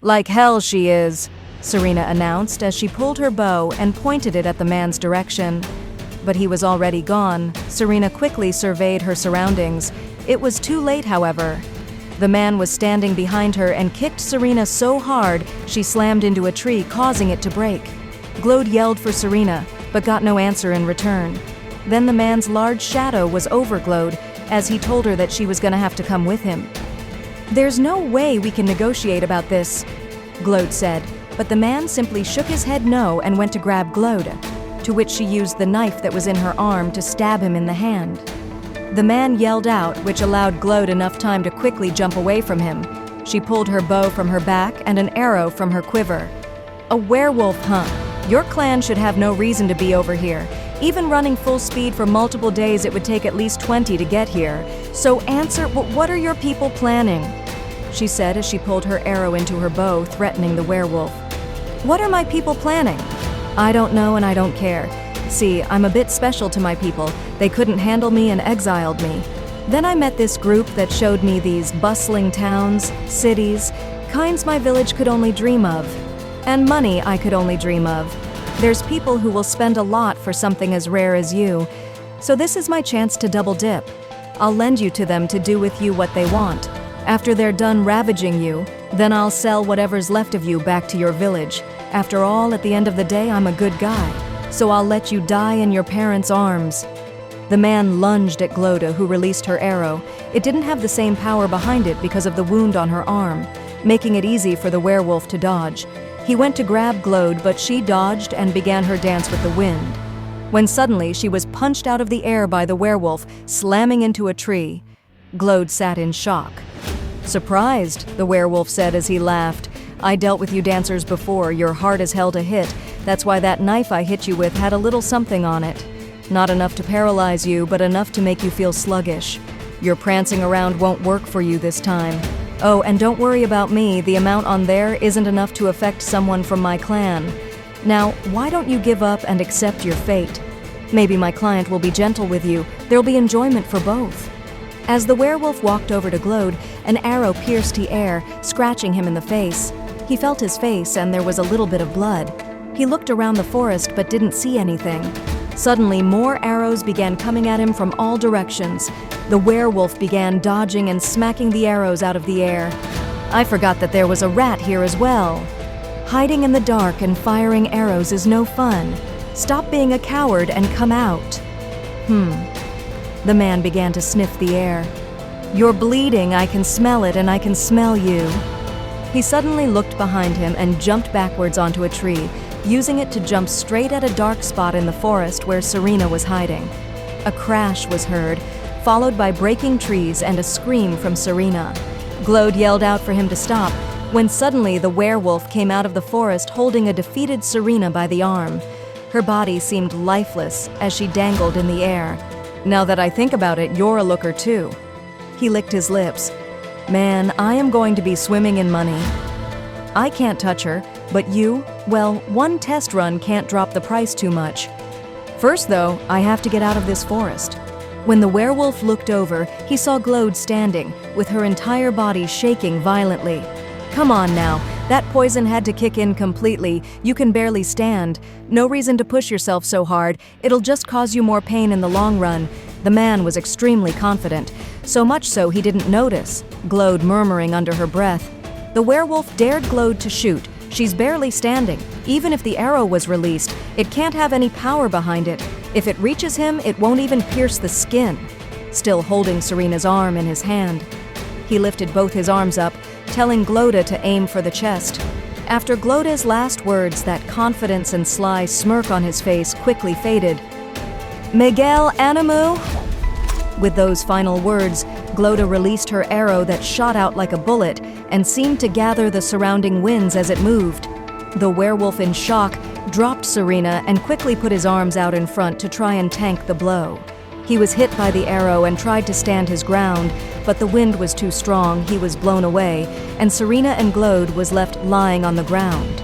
"Like hell she is," Serena announced as she pulled her bow and pointed it at the man's direction. But he was already gone. Serena quickly surveyed her surroundings. It was too late, however. The man was standing behind her and kicked Serena so hard she slammed into a tree, causing it to break. Gloede yelled for Serena, but got no answer in return. Then the man's large shadow was over Gloede as he told her that she was going to have to come with him. "There's no way we can negotiate about this," Gloede said, but the man simply shook his head no and went to grab Gloede, to which she used the knife that was in her arm to stab him in the hand. The man yelled out, which allowed Gloede enough time to quickly jump away from him. She pulled her bow from her back and an arrow from her quiver. "A werewolf, huh? Your clan should have no reason to be over here. Even running full speed for multiple days, it would take at least 20 to get here. So answer, what are your people planning?" she said as she pulled her arrow into her bow, threatening the werewolf. "What are my people planning?" "I don't know and I don't care. See, I'm a bit special to my people. They couldn't handle me and exiled me. Then I met this group that showed me these bustling towns, cities, kinds my village could only dream of. And money I could only dream of. There's people who will spend a lot for something as rare as you. So this is my chance to double dip. I'll lend you to them to do with you what they want. After they're done ravaging you, then I'll sell whatever's left of you back to your village. After all, at the end of the day, I'm a good guy. So I'll let you die in your parents' arms." The man lunged at Gloede, who released her arrow. It didn't have the same power behind it because of the wound on her arm, making it easy for the werewolf to dodge. He went to grab Gloede, but she dodged and began her dance with the wind. When suddenly she was punched out of the air by the werewolf, slamming into a tree. Gloede sat in shock. "Surprised," the werewolf said as he laughed. "I dealt with you dancers before. You're hard as hell to hit. That's why that knife I hit you with had a little something on it. Not enough to paralyze you, but enough to make you feel sluggish. Your prancing around won't work for you this time. Oh, and don't worry about me. The amount on there isn't enough to affect someone from my clan. Now, why don't you give up and accept your fate? Maybe my client will be gentle with you. There'll be enjoyment for both." As the werewolf walked over to Gloede, an arrow pierced the air, scratching him in the face. He felt his face and there was a little bit of blood. He looked around the forest but didn't see anything. Suddenly, more arrows began coming at him from all directions. The werewolf began dodging and smacking the arrows out of the air. "I forgot that there was a rat here as well. Hiding in the dark and firing arrows is no fun. Stop being a coward and come out." The man began to sniff the air. "You're bleeding, I can smell it, and I can smell you." He suddenly looked behind him and jumped backwards onto a tree, using it to jump straight at a dark spot in the forest where Serena was hiding. A crash was heard, followed by breaking trees and a scream from Serena. Gloede yelled out for him to stop, when suddenly the werewolf came out of the forest holding a defeated Serena by the arm. Her body seemed lifeless as she dangled in the air. "Now that I think about it, you're a looker too." He licked his lips. "Man, I am going to be swimming in money. I can't touch her, but you, well, one test run can't drop the price too much. First though, I have to get out of this forest." When the werewolf looked over, he saw Gloede standing, with her entire body shaking violently. "Come on now, that poison had to kick in completely. You can barely stand. No reason to push yourself so hard. It'll just cause you more pain in the long run." The man was extremely confident, so much so he didn't notice, Gloede murmuring under her breath. The werewolf dared Gloede to shoot. She's barely standing. Even if the arrow was released, it can't have any power behind it. If it reaches him, it won't even pierce the skin. Still holding Serena's arm in his hand, he lifted both his arms up, telling Gloede to aim for the chest. After Gloede's last words, that confidence and sly smirk on his face quickly faded. "Miguel Animu?" With those final words, Gloede released her arrow that shot out like a bullet and seemed to gather the surrounding winds as it moved. The werewolf, in shock, dropped Serena and quickly put his arms out in front to try and tank the blow. He was hit by the arrow and tried to stand his ground, but the wind was too strong, he was blown away, and Serena and Gloede was left lying on the ground.